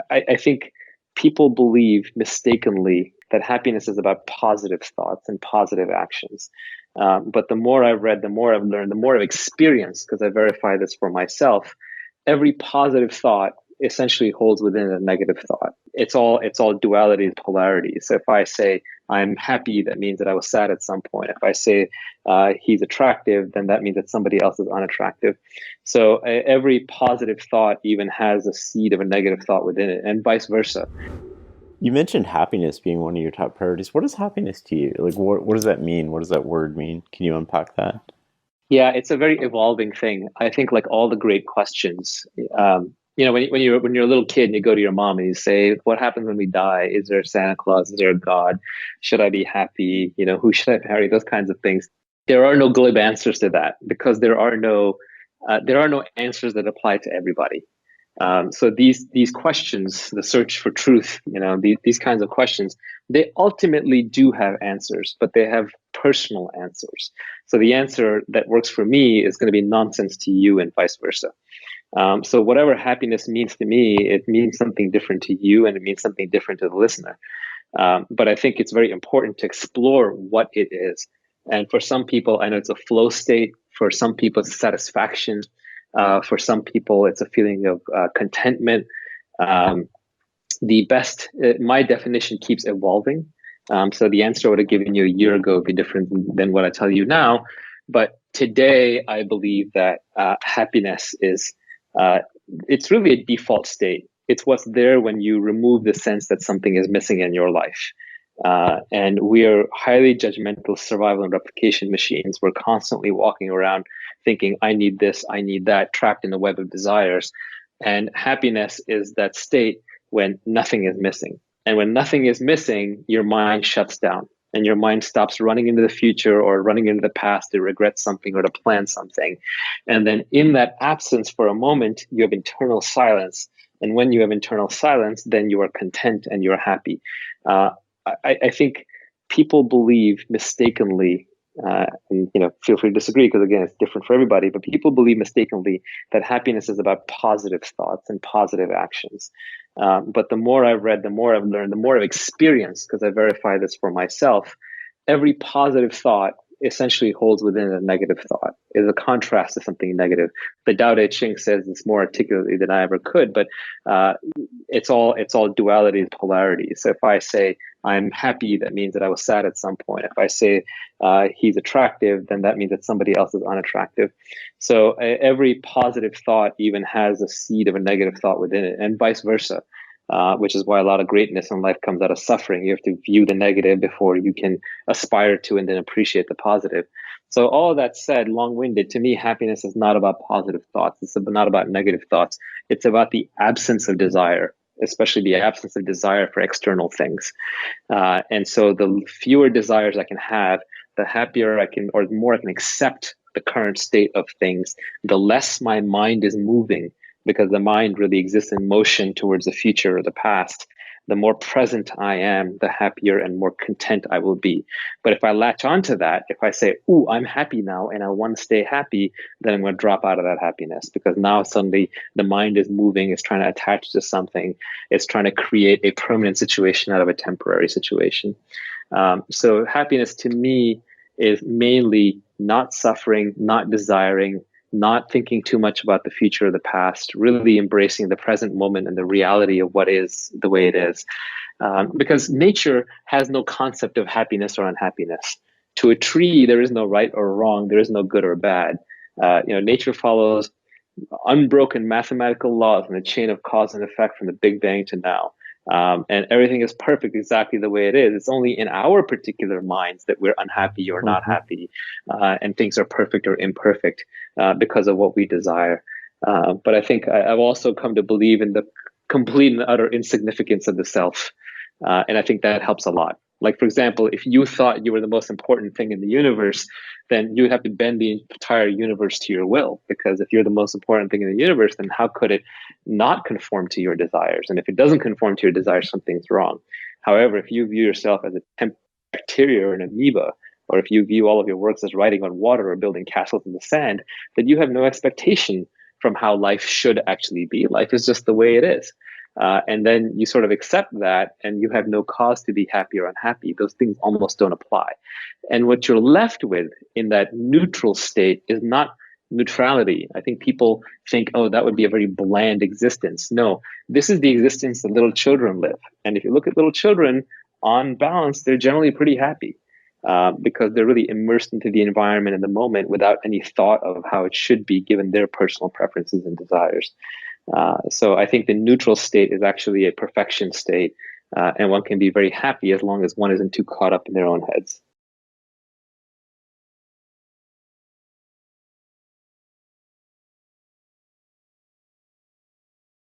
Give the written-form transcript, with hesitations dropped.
I think people believe mistakenly that happiness is about positive thoughts and positive actions. But the more I've read, the more I've learned, the more I've experienced, because I verify this for myself, every positive thought essentially holds within a negative thought. It's all duality and polarity. So if I say I'm happy, that means that I was sad at some point. If I say he's attractive, then that means that somebody else is unattractive. So every positive thought even has a seed of a negative thought within it, and vice versa. You mentioned happiness being one of your top priorities. What is happiness to you? Like, what does that mean? What does that word mean? Can you unpack that? Yeah, it's a very evolving thing. I think, like all the great questions, when you're a little kid and you go to your mom and you say, "What happens when we die? Is there a Santa Claus? Is there a God? Should I be happy? Who should I marry?" Those kinds of things. There are no glib answers to that, because there are no answers that apply to everybody. So these questions, the search for truth, these kinds of questions, they ultimately do have answers, but they have personal answers. So the answer that works for me is going to be nonsense to you, and vice versa. So whatever happiness means to me, it means something different to you, and it means something different to the listener. But I think it's very important to explore what it is. And for some people, I know it's a flow state. For some people, it's satisfaction. For some people, it's a feeling of contentment. Um, my definition keeps evolving. So the answer I would have given you a year ago would be different than what I tell you now. But today, I believe that happiness uh, it's really a default state. It's what's there when you remove the sense that something is missing in your life. And we are highly judgmental survival and replication machines. We're constantly walking around thinking, I need this, I need that, trapped in the web of desires. And happiness is that state when nothing is missing. And when nothing is missing, your mind shuts down and your mind stops running into the future or running into the past to regret something or to plan something. And then in that absence for a moment, you have internal silence. And when you have internal silence, then you are content and you're happy. Uh, I think people believe mistakenly, and feel free to disagree, because again, it's different for everybody. But people believe mistakenly that happiness is about positive thoughts and positive actions. But the more I've read, the more I've learned, the more I've experienced, because I verify this for myself, every positive thought essentially holds within a negative thought, is a contrast to something negative. The Tao Te Ching says this more articulately than I ever could, but uh, it's all duality and polarity. So if I say I'm happy, that means that I was sad at some point. If I say he's attractive, then that means that somebody else is unattractive. So every positive thought even has a seed of a negative thought within it, and vice versa. Which is why a lot of greatness in life comes out of suffering. You have to view the negative before you can aspire to and then appreciate the positive. So all of that said, long-winded, to me, happiness is not about positive thoughts. It's not about negative thoughts. It's about the absence of desire, especially the absence of desire for external things. And so the fewer desires I can have, the happier I can, or the more I can accept the current state of things, the less my mind is moving, because the mind really exists in motion towards the future or the past. The more present I am, the happier and more content I will be. But if I latch onto that, if I say, "Ooh, I'm happy now and I want to stay happy," then I'm going to drop out of that happiness, because now suddenly the mind is moving, it's trying to attach to something, it's trying to create a permanent situation out of a temporary situation. So happiness to me is mainly not suffering, not desiring, not thinking too much about the future or the past, really embracing the present moment and the reality of what is the way it is. Because nature has no concept of happiness or unhappiness. To a tree, there is no right or wrong, there is no good or bad. Nature follows unbroken mathematical laws and a chain of cause and effect from the Big Bang to now. And everything is perfect exactly the way it is. It's only in our particular minds that we're unhappy or not Hmm. happy, and things are perfect or imperfect because of what we desire. But I think I've also come to believe in the complete and utter insignificance of the self. And I think that helps a lot. Like, for example, if you thought you were the most important thing in the universe, then you would have to bend the entire universe to your will. Because if you're the most important thing in the universe, then how could it not conform to your desires? And if it doesn't conform to your desires, something's wrong. However, if you view yourself as a bacteria or an amoeba, or if you view all of your works as writing on water or building castles in the sand, then you have no expectation from how life should actually be. Life is just the way it is. and then you sort of accept that, and you have no cause to be happy or unhappy. Those things almost don't apply. And what you're left with in that neutral state is not neutrality. I think people think, oh, that would be a very bland existence. No, this is the existence that little children live. And if you look at little children, on balance, they're generally pretty happy. Because they're really immersed into the environment in the moment without any thought of how it should be given their personal preferences and desires. So I think the neutral state is actually a perfection state, and one can be very happy as long as one isn't too caught up in their own heads.